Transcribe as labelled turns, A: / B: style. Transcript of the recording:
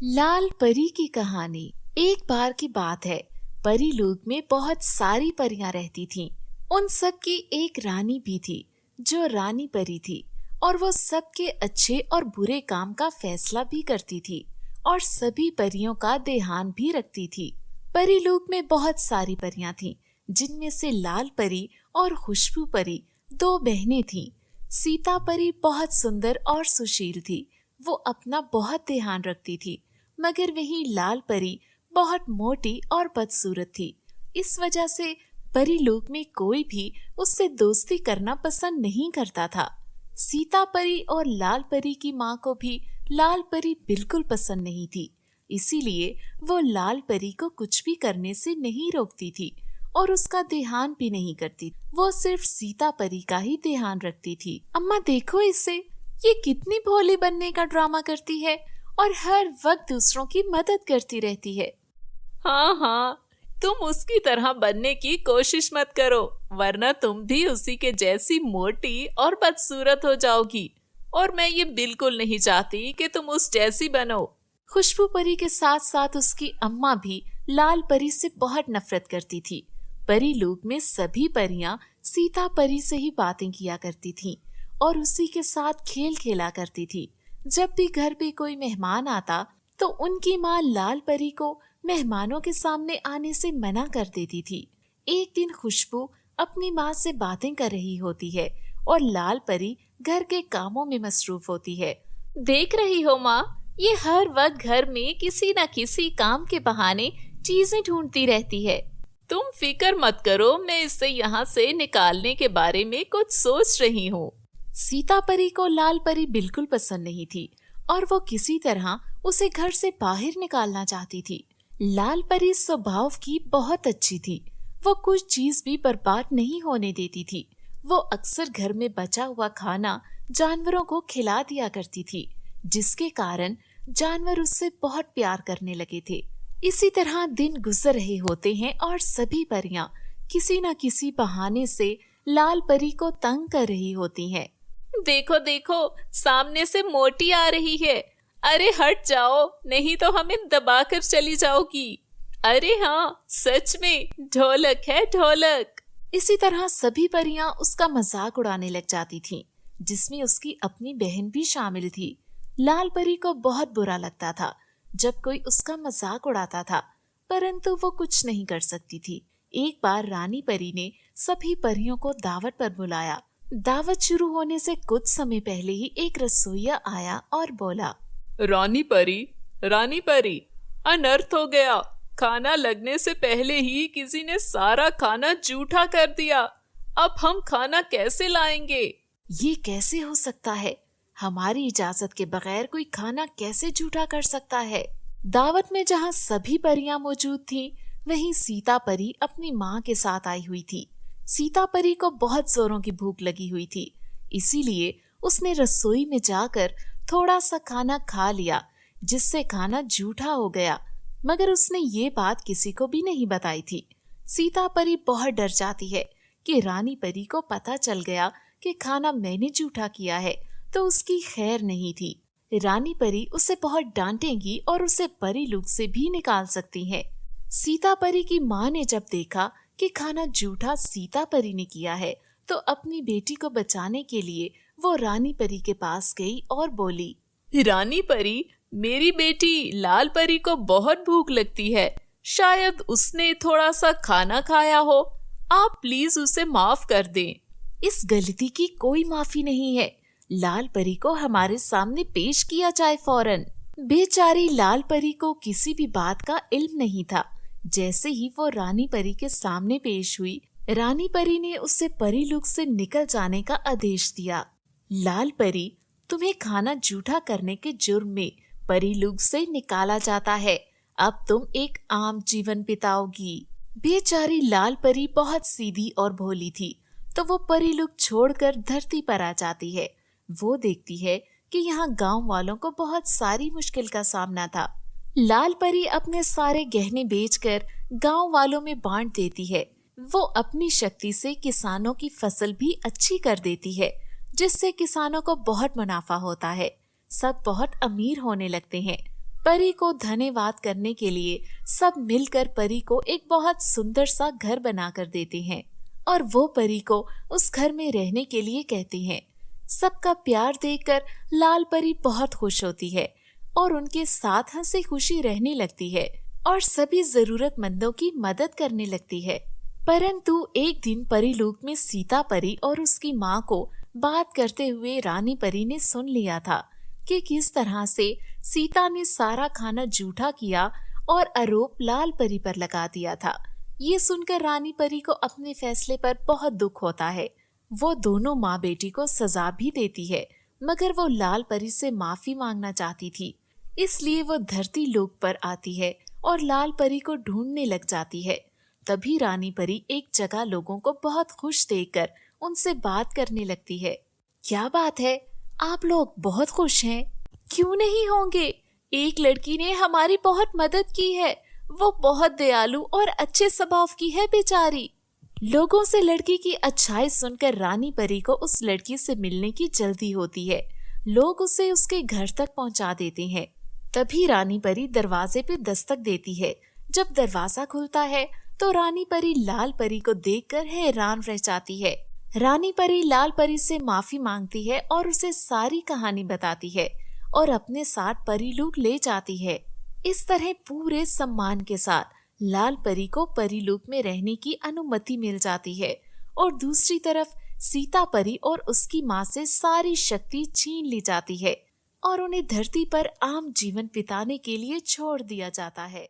A: लाल परी की कहानी। एक बार की बात है, परी लोक में बहुत सारी परियां रहती थीं। उन सब की एक रानी भी थी जो रानी परी थी और वो सबके अच्छे और बुरे काम का फैसला भी करती थी और सभी परियों का ध्यान भी रखती थी। परी लोक में बहुत सारी परियां थीं, जिनमें से लाल परी और खुशबू परी दो बहनें थीं। सीता परी बहुत सुंदर और सुशील थी, वो अपना बहुत ध्यान रखती थी। मगर वही लाल परी बहुत मोटी और बदसूरत थी। इस वजह से परी लोक में कोई भी उससे दोस्ती करना पसंद नहीं करता था। सीता परी और लाल परी की माँ को भी लाल परी बिल्कुल पसंद नहीं थी, इसीलिए वो लाल परी को कुछ भी करने से नहीं रोकती थी और उसका ध्यान भी नहीं करती। वो सिर्फ सीता परी का ही ध्यान रखती थी। अम्मा देखो इसे, ये कितनी भोली बनने का ड्रामा करती है और हर वक्त दूसरों की मदद करती रहती है।
B: हाँ हाँ, तुम उसकी तरह बनने की कोशिश मत करो, वरना तुम भी उसी के जैसी मोटी और बदसूरत हो जाओगी। और मैं ये बिल्कुल नहीं चाहती कि तुम उस जैसी बनो।
A: खुशबू परी के साथ साथ उसकी अम्मा भी लाल परी से बहुत नफरत करती थी। परी लोक में सभी परियां सीता परी से ही बातें किया करती थीं और उसी के साथ खेल खेला करती थी। जब भी घर पे कोई मेहमान आता तो उनकी माँ लाल परी को मेहमानों के सामने आने से मना कर देती थी। एक दिन खुशबू अपनी माँ से बातें कर रही होती है और लाल परी घर के कामों में मसरूफ होती है।
B: देख रही हो माँ, ये हर वक्त घर में किसी न किसी काम के बहाने चीजें ढूंढती रहती है। तुम फिक्र मत करो, मैं इसे यहाँ से निकालने के बारे में कुछ सोच रही हूँ।
A: सीता परी को लाल परी बिल्कुल पसंद नहीं थी और वो किसी तरह उसे घर से बाहर निकालना चाहती थी। लाल परी स्वभाव की बहुत अच्छी थी, वो कुछ चीज भी बर्बाद नहीं होने देती थी। वो अक्सर घर में बचा हुआ खाना जानवरों को खिला दिया करती थी, जिसके कारण जानवर उससे बहुत प्यार करने लगे थे। इसी तरह दिन गुजर रहे होते हैं और सभी परियां किसी न किसी बहाने से लाल परी को तंग कर रही होती हैं।
B: देखो देखो, सामने से मोटी आ रही है। अरे हट जाओ, नहीं तो हमें दबाकर चली जाओगी। अरे हाँ, सच में ढोलक है, ढोलक।
A: इसी तरह सभी परियां उसका मजाक उड़ाने लग जाती थीं, जिसमें उसकी अपनी बहन भी शामिल थी। लाल परी को बहुत बुरा लगता था जब कोई उसका मजाक उड़ाता था, परंतु वो कुछ नहीं कर सकती थी। एक बार रानी परी ने सभी परियों को दावत पर बुलाया। दावत शुरू होने से कुछ समय पहले ही एक रसोइया आया और बोला,
B: रानी परी, अनर्थ हो गया। खाना लगने से पहले ही किसी ने सारा खाना जूठा कर दिया। अब हम खाना कैसे लाएंगे?
A: ये कैसे हो सकता है? हमारी इजाजत के बगैर कोई खाना कैसे जूठा कर सकता है? दावत में जहाँ सभी परियां मौजूद थीं, वहीं सीता परी अपनी माँ के साथ आई हुई थी। सीता परी को बहुत जोरों की भूख लगी हुई थी, इसीलिए उसने रसोई में जाकर थोड़ा सा खाना खा लिया, जिससे खाना जूठा हो गया। मगर उसने ये बात किसी को भी नहीं बताई थी। सीता परी बहुत डर जाती है कि रानी परी को पता चल गया कि खाना मैंने जूठा किया है तो उसकी खैर नहीं थी। रानी परी उसे बहुत डांटेगी और उसे परी लोक से भी निकाल सकती है। सीता परी की माँ ने जब देखा कि खाना जूठा सीता परी ने किया है तो अपनी बेटी को बचाने के लिए वो रानी परी के पास गई और बोली,
B: रानी परी, मेरी बेटी लाल परी को बहुत भूख लगती है। शायद उसने थोड़ा सा खाना खाया हो। आप प्लीज उसे माफ कर दें।
A: इस गलती की कोई माफी नहीं है। लाल परी को हमारे सामने पेश किया जाए फौरन। बेचारी लाल परी को किसी भी बात का इल्म नहीं था। जैसे ही वो रानी परी के सामने पेश हुई, रानी परी ने उससे परी लोक से निकल जाने का आदेश दिया। लाल परी, तुम्हें खाना जूठा करने के जुर्म में परी लोक से निकाला जाता है। अब तुम एक आम जीवन बिताओगी। बेचारी लाल परी बहुत सीधी और भोली थी, तो वो परी लोक छोड़कर धरती पर आ जाती है। वो देखती है कि यहाँ गांव वालों को बहुत सारी मुश्किल का सामना था। लाल परी अपने सारे गहने बेचकर गांव वालों में बांट देती है। वो अपनी शक्ति से किसानों की फसल भी अच्छी कर देती है, जिससे किसानों को बहुत मुनाफा होता है। सब बहुत अमीर होने लगते हैं। परी को धन्यवाद करने के लिए सब मिलकर परी को एक बहुत सुंदर सा घर बनाकर देते हैं और वो परी को उस घर में रहने के लिए कहते हैं। सबका प्यार देखकर लाल परी बहुत खुश होती है और उनके साथ हंसी खुशी रहने लगती है और सभी जरूरतमंदों की मदद करने लगती है। परंतु एक दिन परीलोक में सीता परी और उसकी माँ को बात करते हुए रानी परी ने सुन लिया था कि किस तरह से सीता ने सारा खाना जूठा किया और आरोप लाल परी पर लगा दिया था। ये सुनकर रानी परी को अपने फैसले पर बहुत दुख होता है। वो दोनों माँ बेटी को सजा भी देती है, मगर वो लाल परी से माफी मांगना चाहती थी। इसलिए वो धरती लोक पर आती है और लाल परी को ढूंढने लग जाती है। तभी रानी परी एक जगह लोगों को बहुत खुश देखकर उनसे बात करने लगती है। क्या बात है, आप लोग बहुत खुश हैं? क्यों नहीं होंगे? एक लड़की ने हमारी बहुत मदद की है। वो बहुत दयालु और अच्छे स्वभाव की है बेचारी। लोगों से लड़की की अच्छाई सुनकर रानी परी को उस लड़की से मिलने की जल्दी होती है। लोग उसे उसके घर तक पहुंचा देते हैं। तभी रानी परी दरवाजे पे दस्तक देती है। जब दरवाजा खुलता है तो रानी परी लाल परी को देखकर हैरान रह जाती है। रानी परी लाल परी से माफी मांगती है और उसे सारी कहानी बताती है और अपने साथ परीलोक ले जाती है। इस तरह पूरे सम्मान के साथ लाल परी को परीलोक में रहने की अनुमति मिल जाती है और दूसरी तरफ सीता परी और उसकी माँ से सारी शक्ति छीन ली जाती है और उन्हें धरती पर आम जीवन बिताने के लिए छोड़ दिया जाता है।